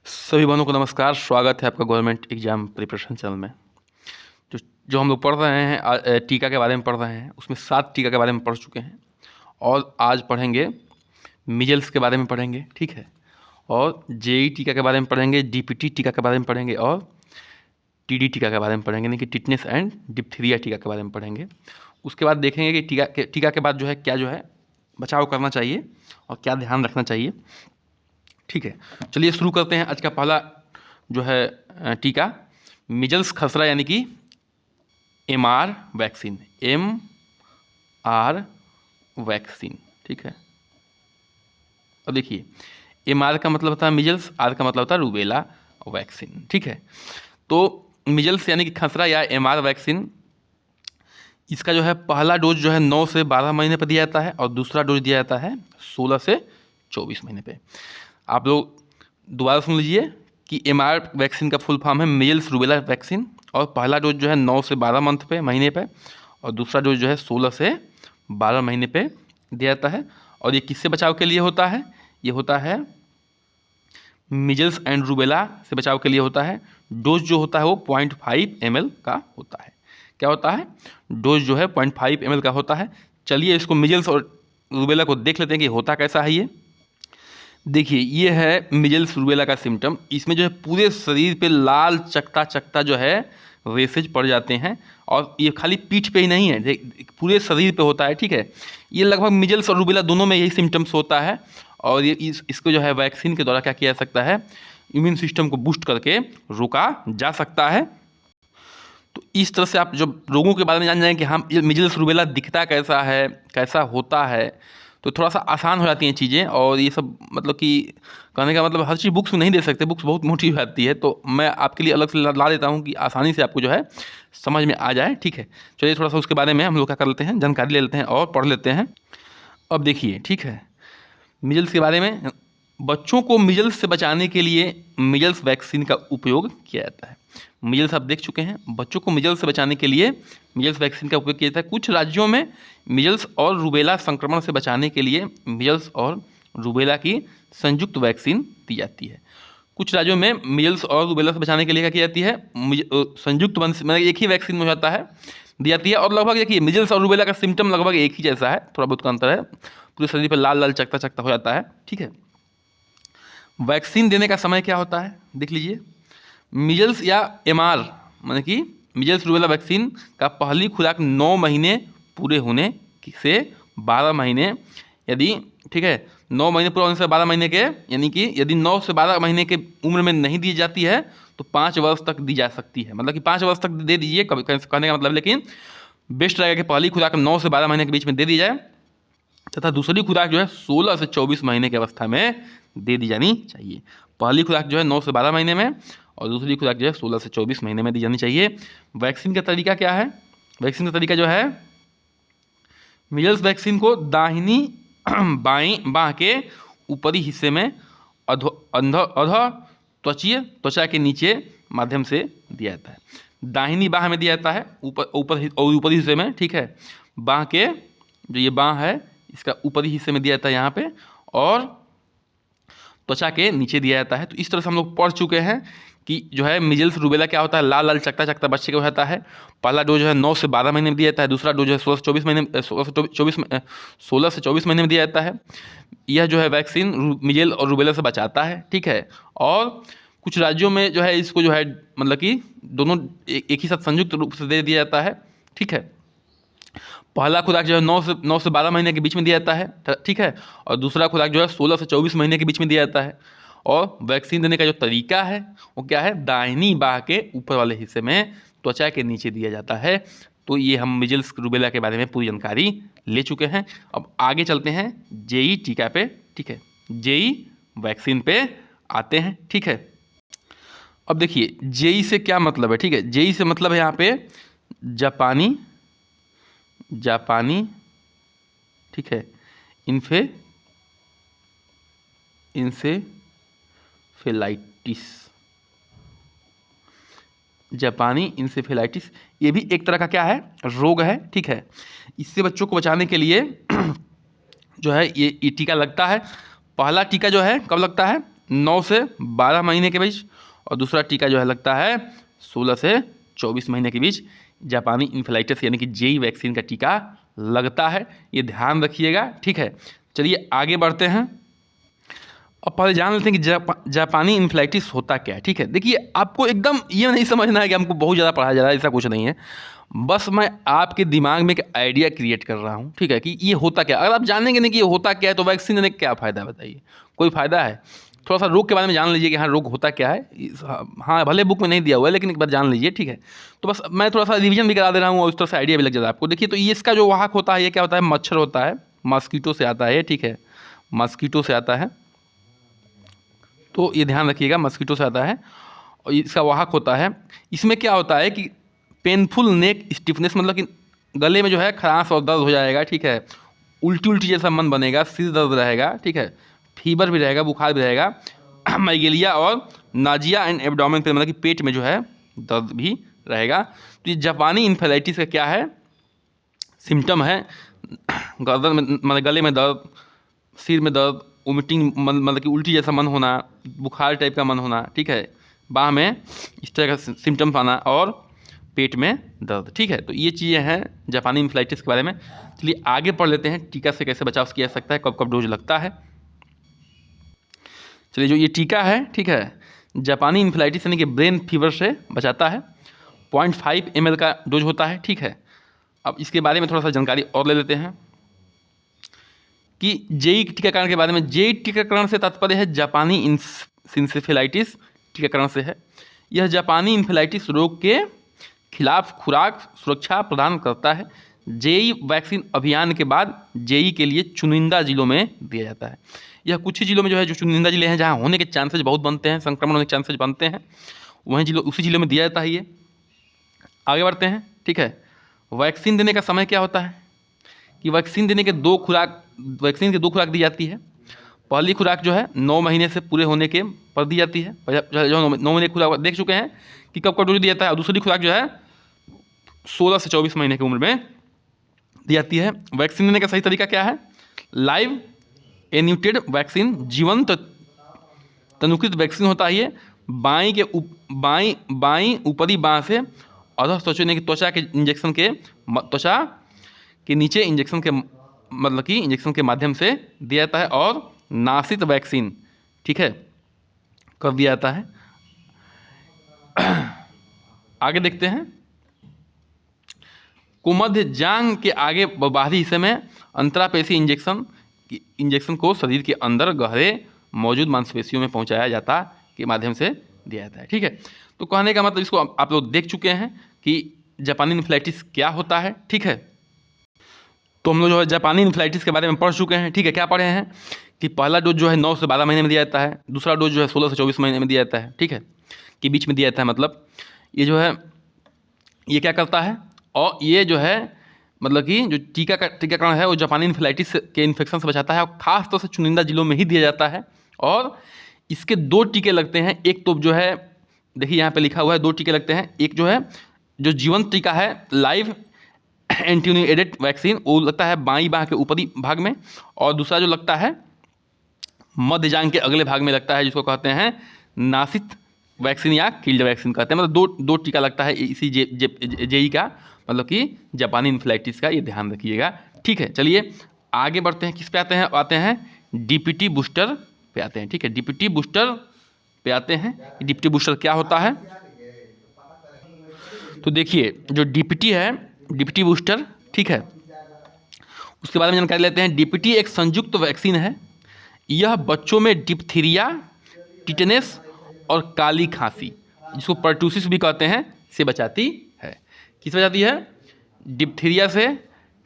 सभी बहनों को नमस्कार। स्वागत है आपका गवर्नमेंट एग्जाम प्रिपरेशन चैनल में। जो जो हम लोग पढ़ रहे हैं टीका के बारे में पढ़ रहे हैं, उसमें 7 टीका के बारे में पढ़ चुके हैं और आज पढ़ेंगे मीजल्स के बारे में पढ़ेंगे, ठीक है। और जेई टीका के बारे में पढ़ेंगे, डीपीटी टीका के बारे में पढ़ेंगे और टीडी टीका के बारे में पढ़ेंगे, यानी कि टिटनेस एंड डिप्थीरिया टीका के बारे में पढ़ेंगे। उसके बाद देखेंगे कि टीका के बाद क्या बचाव करना चाहिए और क्या ध्यान रखना चाहिए, ठीक है। चलिए शुरू करते हैं। आज का पहला टीका मीजल्स खसरा, यानी कि MR वैक्सीन, MR वैक्सीन, ठीक है। अब देखिए, MR का मतलब होता है मीजल्स, R का मतलब होता है रूबेला वैक्सीन, ठीक है। तो मीजल्स यानी कि खसरा या MR वैक्सीन, इसका पहला डोज 9 से 12 महीने पर दिया जाता है और दूसरा डोज दिया जाता है 16 से 24 महीने पे। आप लोग दोबारा सुन लीजिए कि MR वैक्सीन का फुल फॉर्म है मीजल्स रूबेला वैक्सीन, और पहला डोज 9 से 12 महीने पे और दूसरा डोज 16 से 12 महीने पे दिया जाता है। और ये किससे बचाव के लिए होता है? ये होता है मीजल्स एंड रूबेला से बचाव के लिए होता है। डोज जो होता है वो 0.5 ml का होता है। क्या होता है? डोज 0.5 ml का होता है। चलिए इसको मीजल्स और रूबेला को देख लेते हैं कि होता कैसा है। ये देखिए, ये है मीजल्स रूबेला का सिम्टम। इसमें पूरे शरीर पे लाल चकता चकता रेसेज पड़ जाते हैं, और ये खाली पीठ पे ही नहीं है, पूरे शरीर पे होता है, ठीक है। ये लगभग मीजल्स और रूबेला दोनों में यही सिम्टम्स होता है, और ये इसको वैक्सीन के द्वारा क्या किया जा सकता है, इम्यून सिस्टम को बूस्ट करके रोका जा सकता है। तो इस तरह से आप जब रोगों के बारे में जान जाएं कि हम मीजल्स रूबेला दिखता कैसा है, कैसा होता है, तो थोड़ा सा आसान हो जाती हैं चीज़ें। और ये सब मतलब कि कहने का मतलब हर चीज़ बुक्स में नहीं दे सकते, बुक्स बहुत मोटी हो जाती है, तो मैं आपके लिए अलग से ला देता हूँ कि आसानी से आपको समझ में आ जाए, ठीक है। चलिए थोड़ा सा उसके बारे में हम लोग क्या कर लेते हैं, जानकारी ले लेते हैं और पढ़ लेते हैं। अब देखिए, ठीक है, मीजल्स के बारे में, बच्चों को मीजल्स से बचाने के लिए मीजल्स वैक्सीन का उपयोग किया जाता है। मीजल्स आप देख चुके हैं, बच्चों को मीजल्स से बचाने के लिए मीजल्स वैक्सीन का उपयोग किया जाता है। कुछ राज्यों में मीजल्स और रूबेला संक्रमण से बचाने के लिए मीजल्स और रूबेला की संयुक्त वैक्सीन दी जाती है। कुछ राज्यों में मीजल्स और रूबेला से बचाने के लिए क्या की जाती है, संयुक्त मतलब एक ही वैक्सीन में जाता है, दी जाती है। और लगभग देखिए, मीजल्स और रूबेला का सिम्टम लगभग एक ही जैसा है, थोड़ा बहुत का अंतर है, पूरे शरीर पर लाल लाल चकता चकता हो जाता है, ठीक है। वैक्सीन देने का समय क्या होता है, देख लीजिए। मीजल्स या MR मतलब कि मीजल्स रूबेला वैक्सीन का पहली खुराक 9 महीने पूरे होने से 12 महीने, यदि, ठीक है, 9 महीने पूरा होने से 12 महीने के, यानी कि यदि 9 से 12 महीने के उम्र में नहीं दी जाती है तो 5 वर्ष तक दी जा सकती है। मतलब कि 5 वर्ष तक दे दीजिए, कभी कहने का मतलब, लेकिन बेस्ट रहेगा कि पहली खुराक 9 से 12 महीने के बीच में दे दी जाए, तथा दूसरी खुराक 16 से 24 महीने की अवस्था में दे दी जानी चाहिए। पहली खुराक 9 से 12 महीने में और दूसरी खुराक 16 से 24 महीने में दी जानी चाहिए। वैक्सीन का तरीका क्या है? वैक्सीन का तरीका मीजल्स वैक्सीन को दाहिनी बाईं बाह के ऊपरी हिस्से में अधो त्वचा के नीचे माध्यम से दिया जाता है। दाहिनी बाह में दिया जाता है, ऊपरी हिस्से में, ठीक है। बाह के ये बाह है, इसका ऊपरी हिस्से में दिया जाता है यहाँ पे, और त्वचा के नीचे दिया जाता है। तो इस तरह से हम लोग पढ़ चुके हैं कि मीजल्स रूबेला क्या होता है, लाल लाल चकता चकता बच्चे को होता है। पहला डोज 9 से 12 महीने में दिया जाता है, दूसरा डोज 16 से 24 महीने 16 से 24 महीने में दिया जाता है। यह वैक्सीन मीजल और रूबेला से बचाता है, ठीक है। और कुछ राज्यों में इसको मतलब कि दोनों एक ही साथ संयुक्त रूप से दे दिया जाता है, ठीक है। पहला खुराक 9 से 12 महीने के बीच में दिया जाता है, ठीक है, और दूसरा खुराक 16 से 24 महीने के बीच में दिया जाता है। और वैक्सीन देने का जो तरीका है वो क्या है, दाहिनी बाह के ऊपर वाले हिस्से में त्वचा के नीचे दिया जाता है। तो ये हम मीजल्स रूबेला के बारे में पूरी जानकारी ले चुके हैं। अब आगे चलते हैं जेई टीका पे, ठीक है, जेई वैक्सीन पे आते हैं, ठीक है। अब देखिए, जेई से क्या मतलब है, ठीक है। जेई से मतलब है यहाँ पे जापानी, ठीक है, इंसेफेलाइटिस, जापानी इंसेफेलाइटिस, ये भी एक तरह का क्या है, रोग है, ठीक है। इससे बच्चों को बचाने के लिए ये टीका लगता है। पहला टीका कब लगता है, 9 से 12 महीने के बीच, और दूसरा टीका जो है लगता है 16 से 24 महीने के बीच जापानी इन्फ्लुएंजा यानी कि जेई वैक्सीन का टीका लगता है। ये ध्यान रखिएगा, ठीक है। चलिए आगे बढ़ते हैं। अब पहले जान लेते हैं कि जापानी इन्फ्लुएंजा होता क्या है, ठीक है। देखिए, आपको एकदम ये नहीं समझना है कि हमको बहुत ज़्यादा पढ़ाया जा रहा है, ऐसा कुछ नहीं है। बस मैं आपके दिमाग में एक आइडिया क्रिएट कर रहा हूँ, ठीक है, कि ये होता क्या। अगर आप जानेंगे नहीं कि ये होता क्या है तो वैक्सीन लेने का क्या फ़ायदा है, बताइए, कोई फ़ायदा है? थोड़ा सा रोग के बारे में जान लीजिए कि हाँ, रोग होता क्या है। हाँ, भले बुक में नहीं दिया हुआ है, लेकिन एक बार जान लीजिए, ठीक है। तो बस मैं थोड़ा सा रिवीजन भी करा दे रहा हूँ और उस तरह से आइडिया भी लग जाता है आपको। देखिए, तो ये इसका जो वाहक होता है, ये क्या होता है? मच्छर होता है, मॉस्किटो से आता है, ठीक है, मॉस्किटो से आता है। तो ये ध्यान रखिएगा, मॉस्किटो से आता है और इसका वाहक होता है। इसमें क्या होता है कि पेनफुल नेक स्टिफनेस, मतलब कि गले में जो है खरांश और दर्द हो जाएगा, ठीक है, उल्टी उल्टी जैसा मन बनेगा, सिर दर्द रहेगा, ठीक है, फीवर भी रहेगा, बुखार भी रहेगा, माइग्रेनिया और नाजिया एंड एब्डोमेन पे, मतलब कि पेट में जो है दर्द भी रहेगा। तो ये जापानी इन्फ्लुएंजा का क्या है? सिम्टम है गर्दन में, मतलब गले में दर्द, सिर में दर्द, वोमिटिंग, मतलब कि उल्टी जैसा मन होना, बुखार टाइप का मन होना, ठीक है, बाह में इस तरह का सिम्टम्स आना और पेट में दर्द, ठीक है। तो ये चीज़ें हैं जापानी इन्फ्लुएंजा के बारे में। चलिए आगे पढ़ लेते हैं, टीका से कैसे बचाव किया जा सकता है, कब कब डोज लगता है। चलिए, जो ये टीका है, ठीक है, जापानी इन्फ्लुएंजा यानी कि ब्रेन फीवर से बचाता है। 0.5 ml का डोज होता है, ठीक है। अब इसके बारे में थोड़ा सा जानकारी और ले लेते हैं कि जेई टीकाकरण के बारे में। जेई टीकाकरण से तात्पर्य है जापानी इंसेफेलाइटिस टीकाकरण से है। यह जापानी इन्फ्लुएंजा रोग के खिलाफ खुराक सुरक्षा प्रदान करता है। जेई वैक्सीन अभियान के बाद जेई के लिए चुनिंदा जिलों में दिया जाता है। यह कुछ ही जिलों में जो है, जो चुनिंदा जिले हैं जहां होने के चांसेस बहुत बनते हैं, संक्रमण होने के चांसेस बनते हैं, वहीं जिलों, उसी जिलों में दिया जाता है ये। आगे बढ़ते हैं, ठीक है। वैक्सीन देने का समय क्या होता है कि वैक्सीन देने के वैक्सीन की 2 खुराक दी जाती है। पहली खुराक जो है 9 महीने से पूरे होने के पर दी जाती है, जो 9 महीने खुराक देख चुके हैं कि कब कब डोज दिया जाता है। और दूसरी खुराक जो है 16 से 24 महीने की उम्र में दी जाती है। वैक्सीन देने का सही तरीका क्या है? लाइव एन्यूटेड वैक्सीन, जीवंत तनुकृत वैक्सीन होता है ये। बाई ऊपरी बाँ से अधः त्वचा के इंजेक्शन के त्वचा के नीचे इंजेक्शन के, मतलब कि इंजेक्शन के माध्यम से दिया जाता है। और नासित वैक्सीन, ठीक है, कर दिया जाता है। आगे देखते हैं, कुमध्य जांघ के आगे बाहरी हिस्से में अंतरापेशी इंजेक्शन को शरीर के अंदर गहरे मौजूद मांसपेशियों में पहुंचाया जाता के माध्यम से दिया जाता है, ठीक है। तो कहने का मतलब, इसको आप लोग देख चुके हैं कि जापानी इन्फ्लुएंजा क्या होता है, ठीक है। तो हम लोग जो है जापानी इन्फ्लुएंजा के बारे में पढ़ चुके हैं, ठीक है। क्या पढ़े हैं कि पहला डोज जो है 9 से 12 महीने में दिया जाता है, दूसरा डोज जो है 16 से 24 महीने में दिया जाता है, ठीक है, के बीच में दिया जाता है। मतलब ये जो है, ये क्या करता है, और ये जो है, मतलब कि जो टीकाकरण है वो जापानी इन्फ्लुएंजा के इन्फेक्शन से बचाता है और ख़ास तौर से चुनिंदा जिलों में ही दिया जाता है। और इसके 2 टीके लगते हैं। एक तो जो है, देखिए यहाँ पे लिखा हुआ है 2 टीके लगते हैं। एक जो है, जो जीवंत टीका है, लाइव एंटीन्यूएडेड वैक्सीन, वो लगता है बाईं बाह के ऊपरी भाग में, और दूसरा जो लगता है मध्य जांघ के अगले भाग में लगता है, जिसको कहते हैं नासित वैक्सीन या किल्ड वैक्सीन कहते हैं। मतलब दो टीका लगता है इसी जेई का, मतलब कि जापानी इन्फ्लुएंजा का, ये ध्यान रखिएगा, ठीक है। चलिए आगे बढ़ते हैं, किस पे आते हैं डीपीटी बूस्टर पे आते हैं, ठीक है। डीपीटी बूस्टर पे आते हैं। डीपीटी बूस्टर क्या होता है? तो देखिए, जो डीपीटी है, डीपीटी बूस्टर, ठीक है, उसके बारे में जानकारी लेते हैं। डीपीटी एक संयुक्त वैक्सीन है। यह बच्चों में डिप्थीरिया, टिटनेस और काली खांसी, जिसको पर्टूसिस भी कहते हैं, से बचाती है। किस बचाती है? डिप्थीरिया से,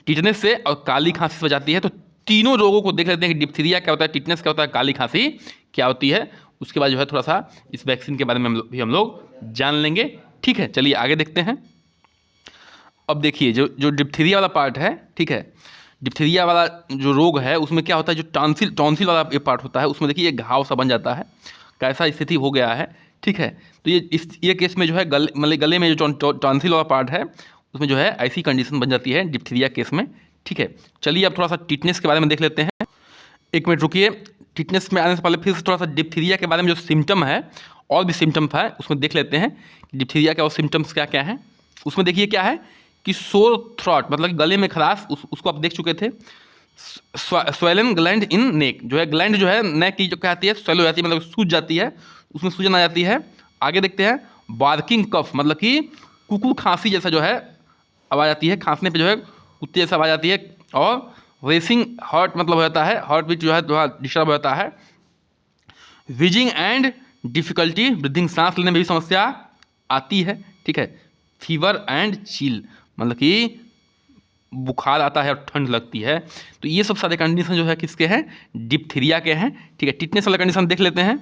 टिटनेस से और काली खांसी से बचाती है। तो तीनों रोगों को देख लेते हैं कि डिप्थीरिया क्या होता है, टिटनेस क्या होता है, काली खांसी क्या होती है। उसके बाद जो है थोड़ा सा इस वैक्सीन के बारे में हम लोग जान लेंगे, ठीक है। चलिए आगे देखते हैं। अब देखिए, जो डिप्थीरिया वाला पार्ट है, ठीक है, डिप्थीरिया वाला जो रोग है उसमें क्या होता है, जो टॉन्सिल वाला ये पार्ट होता है, उसमें देखिए एक घाव सा बन जाता है, कैसा स्थिति हो गया है, ठीक है। तो ये केस में जो है गले में जो टॉन्सिल वाला पार्ट है, उसमें जो है ऐसी कंडीशन बन जाती है डिप्थीरिया केस में, ठीक है। चलिए अब थोड़ा सा टिटनेस के बारे में देख लेते हैं। 1 मिनट रुकिए, टिटनेस में आने से पहले फिर से थोड़ा सा डिप्थीरिया के बारे में जो सिम्टम है और भी सिम्टम्स है उसमें देख लेते हैं कि डिप्थीरिया के और सिम्टम्स क्या क्या हैं। उसमें देखिए क्या है कि सोर थ्रॉट मतलब कि गले में खराश, उसको आप देख चुके थे। स्वेलन ग्लैंड इन नेक, जो है ग्लैंड जो है नेक की जो कहती है स्वेल हो जाती है, मतलब सूज जाती है, उसमें सूजन आ जाती है। आगे देखते हैं बार्किंग कफ, मतलब कि कुकुर खांसी जैसा जो है आवाज़ आती है, खांसने पे जो है कुत्ते जैसा आवाज़ आती है। और रेसिंग हार्ट मतलब हो जाता है, हार्ट बीट जो है थोड़ा डिस्टर्ब हो जाता है। विजिंग एंड डिफिकल्टी ब्रीथिंग, सांस लेने में भी समस्या आती है, ठीक है। फीवर एंड चिल, मतलब कि बुखार आता है और ठंड लगती है। तो ये सब सारे कंडीशन जो है किसके हैं, डिप्थीरिया के हैं, ठीक है। टिटनेस वाला कंडीशन देख लेते हैं।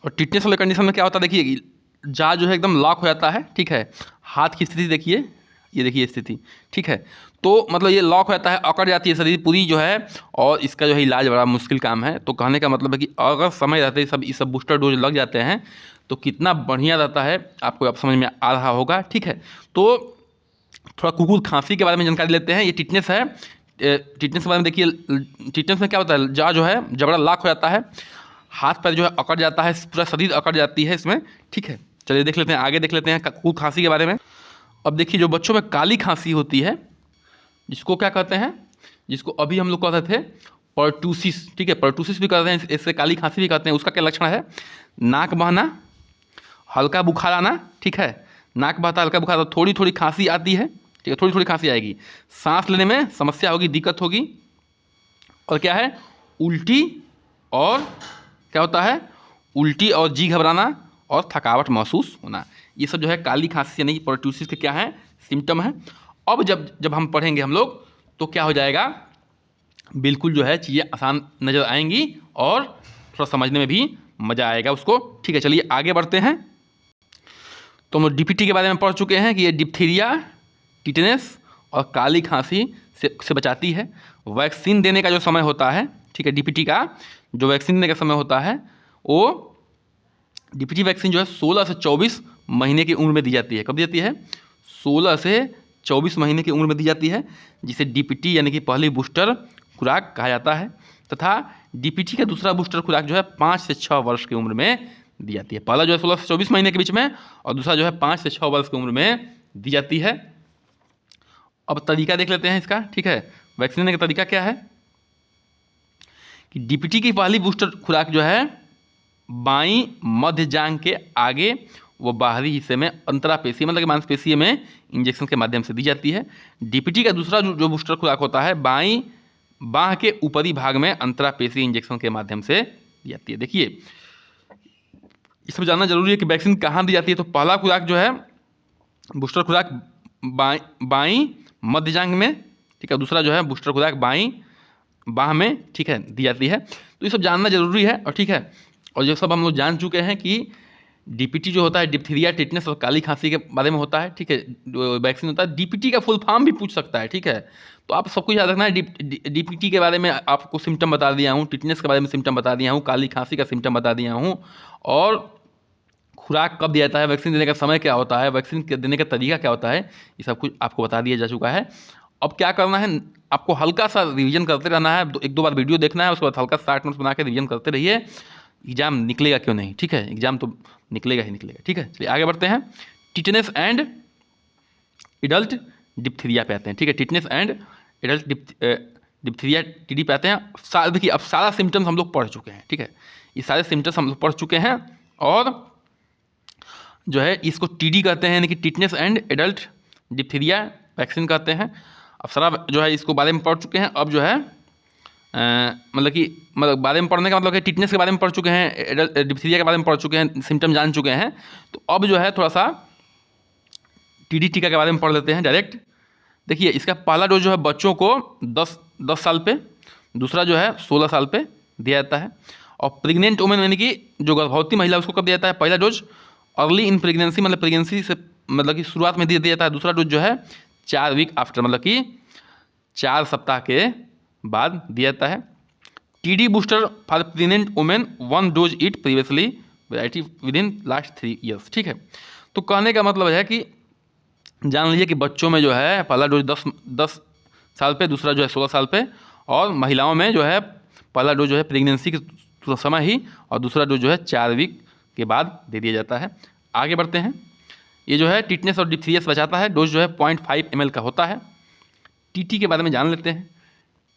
और टिटनेस वाले कंडीशन में क्या होता है, देखिए जा जो है एकदम लॉक हो जाता है, ठीक है। हाथ की स्थिति देखिए, ये देखिए स्थिति, ठीक है। तो मतलब ये लॉक हो जाता है, अकड़ जाती है शरीर पूरी जो है, और इसका जो है इलाज बड़ा मुश्किल काम है। तो कहने का मतलब है कि अगर समय रहते सब ये सब बूस्टर डोज लग जाते हैं तो कितना बढ़िया रहता है, आपको अब समझ में आ रहा होगा, ठीक है। तो थोड़ा कुकुर खांसी के बारे में जानकारी लेते हैं। ये टिटनेस है, टिटनेस के बारे में देखिए। टिटनेस में क्या होता है, जा जो है जबड़ा लॉक हो जाता है, हाथ पैर जो है अकड़ जाता है, पूरा शरीर अकड़ जाती है इसमें, ठीक है। चलिए देख लेते हैं, आगे देख लेते हैं कुकुर खांसी के बारे में। अब देखिए जो बच्चों में काली खांसी होती है, जिसको क्या कहते हैं, जिसको अभी हम लोग कहते थे पर्टूसिस, ठीक है, पर्टूसिस भी कहते हैं, इससे काली खांसी भी कहते हैं। उसका क्या लक्षण है, नाक बहना, हल्का बुखार आना, ठीक है। नाक बहता, हल्का बुखार, थोड़ी थोड़ी खांसी आती है, ठीक है, थोड़ी थोड़ी खांसी आएगी, सांस लेने में समस्या होगी, दिक्कत होगी। और क्या है, उल्टी, और क्या होता है, उल्टी और जी घबराना और थकावट महसूस होना। ये सब जो है काली खांसी यानी कि पर्टूसिस के क्या है, सिम्टम है। अब जब हम पढ़ेंगे हम लोग तो क्या हो जाएगा, बिल्कुल जो है चीज़ें आसान नज़र आएंगी और थोड़ा समझने में भी मज़ा आएगा उसको, ठीक है। चलिए आगे बढ़ते हैं। तो हम लोग डीपीटी के बारे में पढ़ चुके हैं कि ये डिप्थीरिया, टिटनेस और काली खांसी से बचाती है। वैक्सीन देने का जो समय होता है, ठीक है, डीपीटी का जो वैक्सीन देने का समय होता है, वो डीपीटी वैक्सीन जो है 16 से 24 महीने की उम्र में दी जाती है। कब दी जाती है, 16 से 24 महीने की उम्र में दी जाती है, जिसे डीपीटी यानी कि पहली बूस्टर खुराक कहा जाता है। तथा डीपीटी का दूसरा बूस्टर खुराक जो है 5 से 6 वर्ष की उम्र में दी जाती है। पहला जो है 16 से 24 महीने के बीच में, और दूसरा जो है 5 से 6 वर्ष की उम्र में दी जाती है। अब तरीका देख लेते हैं इसका, ठीक है। वैक्सीन देने का तरीका क्या है कि डीपीटी की पहली बूस्टर खुराक जो है बाईं मध्य जांघ के आगे वो बाहरी हिस्से में अंतरापेशीय मतलब कि मांसपेशीय में इंजेक्शन के माध्यम से दी जाती है। डीपीटी का दूसरा जो बूस्टर खुराक होता है बाईं बाह के ऊपरी भाग में अंतरापेशीय इंजेक्शन के माध्यम से दी जाती है। देखिए इसमें जानना जरूरी है कि वैक्सीन कहाँ दी जाती है। तो पहला खुराक जो है बूस्टर खुराक बाईं मध्य जांघ में, ठीक है। दूसरा जो है बूस्टर खुराक बाईं बाह में, ठीक है, दी जाती है। तो ये सब जानना जरूरी है, और ठीक है। और ये सब हम लोग जान चुके हैं कि डीपीटी जो होता है डिप्थीरिया, टिटनेस और काली खांसी के बारे में होता है, ठीक है, वैक्सीन होता है। डीपीटी का फुल फॉर्म भी पूछ सकता है, ठीक है। तो आप सबको याद रखना है, डीपीटी के बारे में आपको सिम्टम बता दिया हूँ, टिटनेस के बारे में सिम्टम बता दिया हूँ, काली खांसी का सिम्टम बता दिया हूँ, और खुराक कब दिया जाता है, वैक्सीन देने का समय क्या होता है, वैक्सीन देने का तरीका क्या होता है, ये सब कुछ आपको बता दिया जा चुका है। अब क्या करना है, आपको हल्का सा रिवीजन करते रहना है, एक दो बार वीडियो देखना है, उसके बाद हल्का शार्ट नोट्स बना के रिवीजन करते रहिए। एग्जाम निकलेगा क्यों नहीं, ठीक है, एग्जाम तो निकलेगा ही निकलेगा, ठीक है। चलिए आगे बढ़ते हैं। टिटनेस एंड एडल्ट डिप्थीरिया पे आते हैं, ठीक है। Tetanus and adult diphtheria TD पे आते हैं। देखिए अब सारा सिम्टम्स हम लोग पढ़ चुके हैं, ठीक है, ये सारे सिम्टम्स हम लोग पढ़ चुके हैं, और जो है इसको टीडी कहते हैं, यानी कि tetanus and adult diphtheria vaccine कहते हैं। अब सारा जो है इसको बारे में पढ़ चुके हैं। अब जो है मतलब बारे में पढ़ने का मतलब है टिटनेस के बारे में पढ़ चुके हैं, एडल्ट डिप्थीरिया के बारे में पढ़ चुके हैं, सिम्टम जान चुके हैं। तो अब जो है थोड़ा सा टीडी टीका के बारे में पढ़ लेते हैं डायरेक्ट। देखिए इसका पहला डोज जो है बच्चों को 10 साल पे, दूसरा जो है 16 साल पे दिया जाता है। और प्रेग्नेंट वुमेन यानी कि जो गर्भवती महिला उसको कब दिया जाता है, पहला डोज अर्ली इन प्रेगनेंसी मतलब प्रेगनेंसी से मतलब कि शुरुआत में दिया जाता है। दूसरा डोज जो है 4 वीक आफ्टर मतलब कि 4 सप्ताह के बाद दिया जाता है। TD booster for pregnant women 1 dose it previously variety with in last 3 years, ठीक है। तो कहने का मतलब है कि जान लीजिए कि बच्चों में जो है पहला डोज 10 साल पे, दूसरा जो है 16 साल पे, और महिलाओं में जो है पहला डोज जो है प्रेगनेंसी के समय ही, और दूसरा डोज जो है 4 वीक के बाद दे दिया जाता है। आगे बढ़ते हैं। ये जो है टिटनेस और डिप्थीरिया से बचाता है। डोज जो है 0.5 ml का होता है। टीटी के बारे में जान लेते हैं।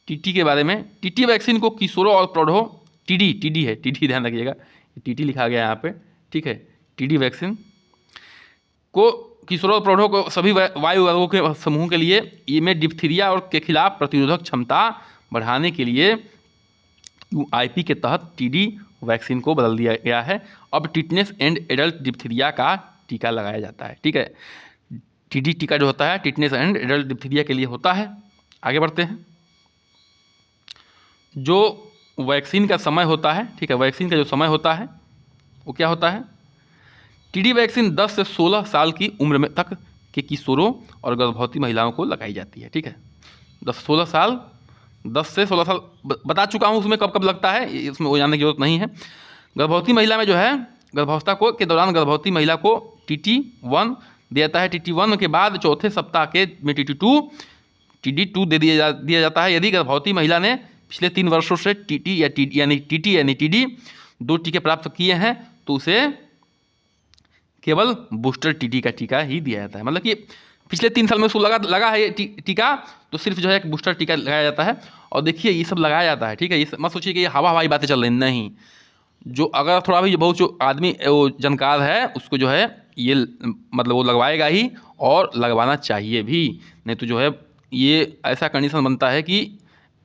टीटी के बारे में, टीटी वैक्सीन को किशोरों और प्रौढ़ों, टीडी है, टीडी ध्यान रखिएगा, टीटी लिखा गया है यहाँ पे, ठीक है। टीडी वैक्सीन को किशोरों और प्रौढ़ों को सभी वायु वर्गों के समूह के लिए इनमें डिप्थीरिया और के खिलाफ प्रतिरोधक क्षमता बढ़ाने के लिए यूआईपी के तहत टीडी वैक्सीन को बदल दिया गया है। अब टिटनेस एंड एडल्ट डिप्थीरिया का टीका लगाया जाता है, ठीक है। टीडी टीका जो होता है टिटनेस एंड एडल्ट डिप्थीरिया के लिए होता है। आगे बढ़ते हैं। जो वैक्सीन का समय होता है, ठीक है, वैक्सीन का जो समय होता है वो क्या होता है। टीडी वैक्सीन 10 से 16 साल की उम्र में तक के किशोरों और गर्भवती महिलाओं को लगाई जाती है, ठीक है। 10 से 16 साल बता चुका हूँ उसमें कब कब लगता है, इसमें वो जानने की जरूरत नहीं है। गर्भवती महिला में जो है गर्भावस्था को के दौरान गर्भवती महिला को TT1 दिया जाता है। TT1 के बाद चौथे सप्ताह के में TD2 दे दिया जाता है। यदि गर्भवती महिला ने पिछले 3 वर्षों से TT यानी TD 2 टीके प्राप्त किए हैं तो उसे केवल बूस्टर TT का टीका ही दिया जाता है। मतलब कि पिछले 3 साल में उसको लगा है ये टीका, तो सिर्फ जो है एक बूस्टर टीका लगाया जाता है। और देखिए ये सब लगाया जाता है, ठीक है। ये मत सोचिए कि ये हवाई बातें चल रही, नहीं। जो अगर थोड़ा भी बहुत जो आदमी वो जानकार है उसको जो है ये मतलब वो लगवाएगा ही, और लगवाना चाहिए भी। नहीं तो जो है ये ऐसा कंडीशन बनता है कि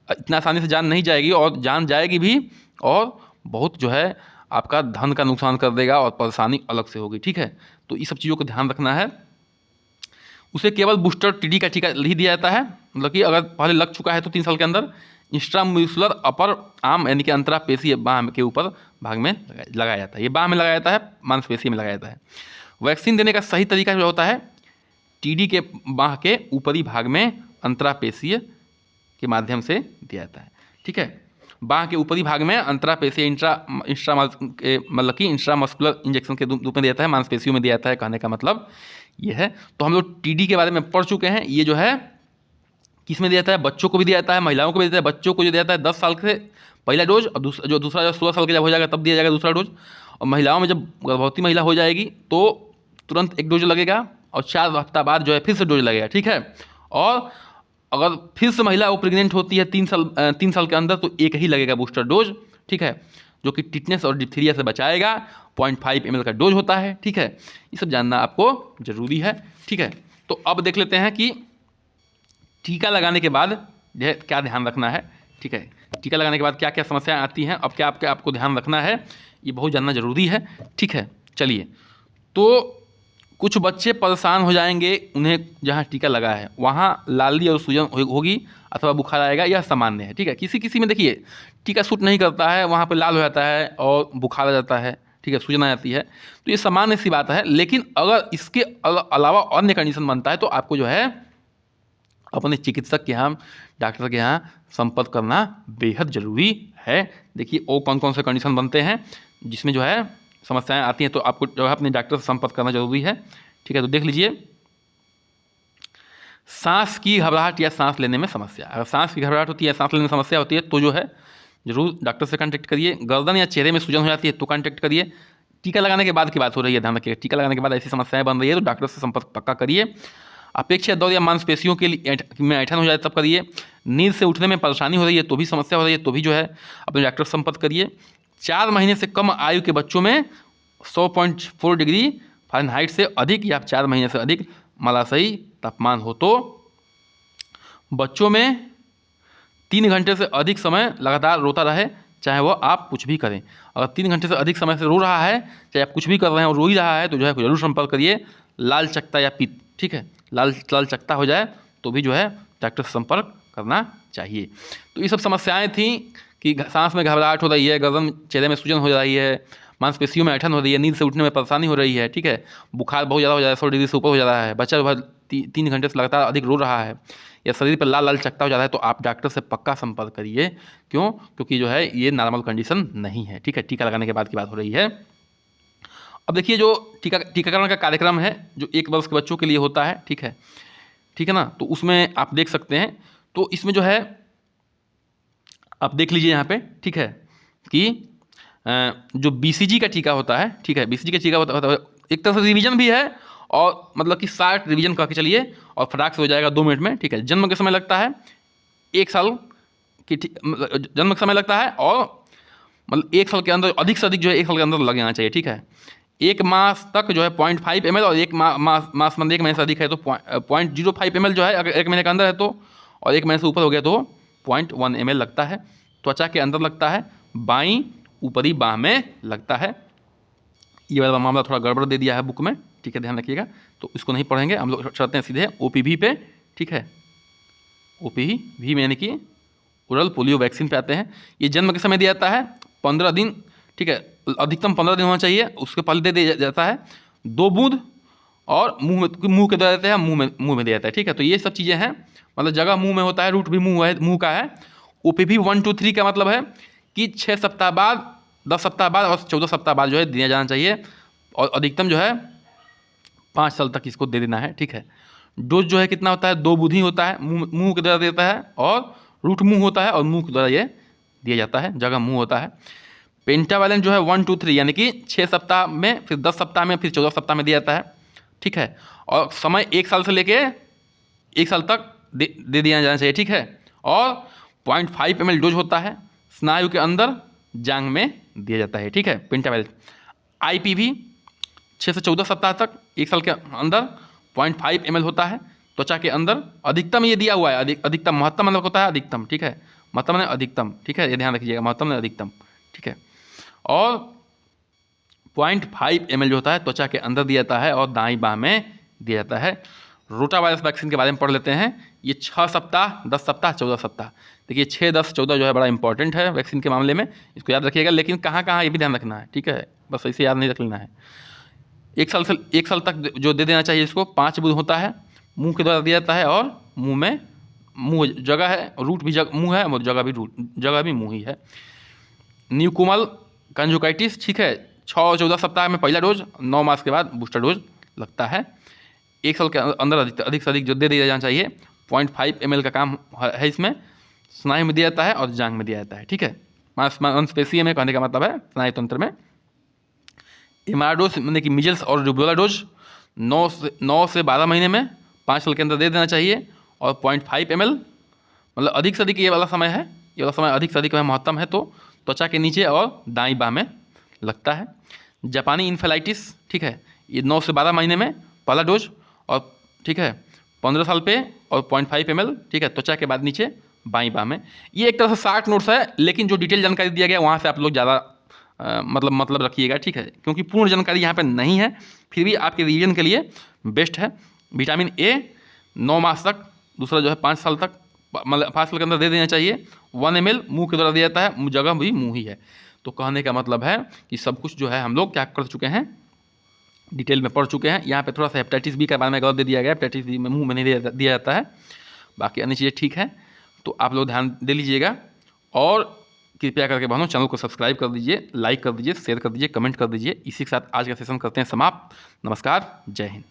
इतना आसानी से जान नहीं जाएगी, और जान जाएगी भी और बहुत जो है आपका धन का नुकसान कर देगा और परेशानी अलग से होगी, ठीक है। तो ये सब चीज़ों को ध्यान रखना है। उसे केवल बूस्टर टीडी का टीका ही दिया जाता है। मतलब कि अगर पहले लग चुका है तो 3 साल के अंदर इंट्राम्यूसुलर अपर आर्म यानी कि अंतरापेशी बाह के ऊपर भाग में लगाया जाता है। ये बाह में लगाया जाता है, मांसपेशी में लगाया जाता है। वैक्सीन देने का सही तरीका जो होता है टीडी के बाह के ऊपरी भाग में अंतरापेशीय के माध्यम से दिया जाता है, ठीक है। बाह के ऊपरी भाग में अंतरापेशीय मतलब कि इंट्रामस्कुलर इंजेक्शन के रूप में दिया जाता है, मांसपेशियों में दिया जाता है। कहने का मतलब ये है। तो हम लोग टीडी के बारे में पढ़ चुके हैं। ये जो है किस में दिया जाता है, बच्चों को भी दिया जाता है, महिलाओं को भी दिया जाता है। बच्चों को जो दिया जाता है 10 साल से पहला डोज, और दूसरा 16 साल के जब हो जाएगा तब दिया जाएगा दूसरा डोज। और महिलाओं में जब गर्भवती महिला हो जाएगी तो तुरंत एक डोज लगेगा, और 4 हफ्ता बाद जो है फिर से डोज लगेगा, ठीक है। और अगर फिर से महिला वो प्रेग्नेंट होती है 3 साल के अंदर तो एक ही लगेगा बूस्टर डोज, ठीक है, जो कि टिटनेस और डिप्थीरिया से बचाएगा। 0.5 ml का डोज होता है, ठीक है। ये सब जानना आपको ज़रूरी है, ठीक है। तो अब देख लेते हैं कि टीका लगाने के बाद जो है क्या ध्यान रखना है, ठीक है। टीका लगाने के बाद क्या क्या समस्याएं आती हैं, अब क्या आपको ध्यान रखना है, ये बहुत जानना ज़रूरी है, ठीक है। चलिए, तो कुछ बच्चे परेशान हो जाएंगे, उन्हें जहाँ टीका लगा है वहाँ लाली और सूजन होगी अथवा बुखार आएगा, यह सामान्य है, ठीक है। किसी में देखिए टीका सूट नहीं करता है, वहाँ पे लाल हो जाता है और बुखार आ जाता है, ठीक है, सूजन आ जाती है, तो ये सामान्य सी बात है। लेकिन अगर इसके अलावा अन्य कंडीशन बनता है तो आपको जो है अपने चिकित्सक के यहाँ, डॉक्टर के यहाँ संपर्क करना बेहद ज़रूरी है। देखिए वो कौन कौन से कंडीशन बनते हैं जिसमें जो है समस्याएं आती हैं, तो आपको जो है अपने डॉक्टर से संपर्क करना जरूरी है, ठीक है। तो देख लीजिए, सांस की घबराहट या सांस लेने में समस्या। अगर सांस की घबराहट होती है, सांस लेने में समस्या होती है तो जो है जरूर डॉक्टर से कांटेक्ट करिए। गर्दन या चेहरे में सूजन हो जाती है तो कांटेक्ट करिए। टीका लगाने के बाद की बात हो रही है, ध्यान रखिएगा। टीका लगाने के बाद ऐसी समस्याएं बन रही है तो डॉक्टर से संपर्क पक्का करिए। अपेक्षा दर्द या मांसपेशियों के लिए में ऐठन हो जाए तब करिए। नींद से उठने में परेशानी हो रही है तो भी समस्या हो रही है तो भी जो है अपने डॉक्टर से संपर्क करिए। 4 महीने से कम आयु के बच्चों में 100.4 डिग्री फ़ारेनहाइट से अधिक या 4 महीने से अधिक मलाशयी तापमान हो तो बच्चों में 3 घंटे से अधिक समय लगातार रोता रहे, चाहे वह आप कुछ भी करें। अगर 3 घंटे से अधिक समय से रो रहा है, चाहे आप कुछ भी कर रहे हैं और रो ही रहा है, तो जो है जरूर संपर्क करिए। लाल चकत्ता या पित्त, ठीक है, लाल चकत्ता हो जाए तो भी जो है डॉक्टर से संपर्क करना चाहिए। तो ये सब समस्याएं थी कि सांस में घबराहट हो रही है, गर्दन चेहरे में सूजन हो रही है, मांसपेशियों में ऐठन हो रही है, नींद से उठने में परेशानी हो रही है, ठीक है, बुखार बहुत ज़्यादा हो जा रहा है, 100 डिग्री से ऊपर हो जा रहा है, बच्चा जो है 3 घंटे से लगातार अधिक रो रहा है, या शरीर पर लाल लाल चकत्ता हो जा रहा है, तो आप डॉक्टर से पक्का संपर्क करिए। क्यों? क्योंकि जो है ये नॉर्मल कंडीशन नहीं है, ठीक है। टीका लगाने के बाद की बात हो रही है। अब देखिए जो टीकाकरण का कार्यक्रम है जो 1 वर्ष के बच्चों के लिए होता है, ठीक है ना, तो उसमें आप देख सकते हैं। तो इसमें जो है आप देख लीजिए यहाँ पे, ठीक है, कि जो BCG का टीका होता है, ठीक है, BCG का टीका होता है, एक तरह से रिवीजन भी है और मतलब कि 60 रिवीजन करके चलिए और फटाक से हो जाएगा 2 मिनट में, ठीक है। जन्म के समय लगता है 1 साल की, जन्म के समय लगता है और मतलब 1 साल के अंदर अधिक से अधिक जो है 1 साल के अंदर लग जाना चाहिए, ठीक है। 1 मास तक जो है 0.5 ml और 1 मास मतलब 1 महीने से अधिक है तो 0.05 ml जो है अगर 1 महीने के अंदर है तो, और 1 महीने से ऊपर हो गया तो 0.1 ml लगता है। त्वचा के अंदर लगता है, बाईं ऊपरी बाह में लगता है। ये वाला मामला थोड़ा गड़बड़ दे दिया है बुक में, ठीक है, ध्यान रखिएगा। तो इसको नहीं पढ़ेंगे हम लोग, चलते हैं सीधे OPV पे, ठीक है। OPV में यानी कि ओरल पोलियो वैक्सीन पे आते हैं। ये जन्म के समय दिया जाता है 15 दिन, ठीक है, अधिकतम 15 दिन होना चाहिए, उसके पहले दे दिया जाता है 2 बूंद और मुंह के द्वारा देते हैं, मुंह में दिया जाता है, ठीक है। तो ये सब चीज़ें हैं, मतलब जगह मुंह में होता है, रूट भी मुंह का है। OPV 1, 2, 3 का मतलब है कि 6 सप्ताह बाद, 10 सप्ताह बाद और 14 सप्ताह बाद जो है दिया जाना चाहिए और अधिकतम जो है 5 साल तक इसको दे देना है, ठीक है। डोज जो है कितना होता है, 2 बूंद ही होता है, मुंह के द्वारा देता है और रूट मुंह होता है और मुंह के द्वारा ये दिया जाता है, जगह मुंह होता है। पेंटावालेंट जो है 1, 2, 3 यानी कि 6 सप्ताह में, फिर 10 सप्ताह में, फिर 14 सप्ताह में दिया जाता है, ठीक है। और समय 1 साल से लेके 1 साल तक दे दिया जाना चाहिए, ठीक है। और 0.5 ml डोज होता है, स्नायु के अंदर जांग में दिया जाता है, ठीक है, पेंटावालेंट। IPV 6 से 14 सप्ताह तक 1 साल के अंदर 0.5 ml होता है, त्वचा के अंदर। अधिकतम ये दिया हुआ है, अधिकतम, महत्तम मतलब होता है अधिकतम, ठीक है, महत्तम है अधिकतम, ठीक है, ये ध्यान रखिएगा, महत्तम है अधिकतम, ठीक है। और 0.5 ml जो होता है त्वचा के अंदर दिया जाता है और दाईं बाह में दिया जाता है। रोटा वायरस वैक्सीन के बारे में पढ़ लेते हैं। ये 6 सप्ताह, 10 सप्ताह, 14 सप्ताह। देखिए 6, 10, 14 जो है बड़ा इंपॉर्टेंट है वैक्सीन के मामले में, इसको याद रखिएगा। लेकिन कहाँ कहाँ ये भी ध्यान रखना है, ठीक है, बस ऐसे याद नहीं रख लेना है। 1 साल तक जो दे देना चाहिए इसको, 5 बूंद होता है, मुंह के द्वारा दिया जाता है और मुंह जगह है, रूट भी मुंह है और जगह भी मुंह ही है। न्यूकोमल कंजुकाइटिस, ठीक है, 6-14 सप्ताह में पहला डोज, 9 मास के बाद बूस्टर डोज लगता है। 1 साल के अंदर अधिक से अधिक जो दे दिया जाना चाहिए। 0.5 ml का काम है इसमें, स्नायु में दिया जाता है और जांग में दिया जाता है, ठीक है। मांसपेशीय में कहने का मतलब है स्नायु तंत्र में। MR डोज मतलब कि मिजल्स और रूबेला डोज 9 से 12 महीने में 5 साल के अंदर दे देना चाहिए। और 0.5 ml मतलब अधिक से अधिक ये वाला समय है, ये वाला समय अधिक से अधिक महत्तम है, तो त्वचा के नीचे और दाईं बाह में लगता है। जापानी इन्फेलाइटिस, ठीक है, ये 9 से 12 महीने में पहला डोज और, ठीक है, 15 साल पे और 0.5 ml, ठीक है, त्वचा के बाद नीचे बाईं बाह में। ये एक तरह से 60 नोट्स है, लेकिन जो डिटेल जानकारी दिया गया वहाँ से आप लोग ज़्यादा मतलब रखिएगा, ठीक है, क्योंकि पूर्ण जानकारी यहाँ पे नहीं है, फिर भी आपके रिवीजन के लिए बेस्ट है। विटामिन A 9 मास तक, दूसरा जो है 5 साल तक, मतलब 5 साल के अंदर दे देना चाहिए। 1 ml मुंह के द्वारा दिया जाता है, जगह भी मुंह ही है। तो कहने का मतलब है कि सब कुछ जो है हम लोग क्या कर चुके हैं, डिटेल में पढ़ चुके हैं। यहाँ पे थोड़ा सा हेपेटाइटिस B के बारे में गलत दे दिया गया, हेपेटाइटिस B में मुंह में नहीं दिया जाता है, बाकी अन्य चीज़ें ठीक है। तो आप लोग ध्यान दे लीजिएगा और कृपया करके बहनों चैनल को सब्सक्राइब कर दीजिए, लाइक कर दीजिए, शेयर कर दीजिए, कमेंट कर दीजिए। इसी के साथ आज का सेशन करते हैं समाप्त। नमस्कार, जय हिंद।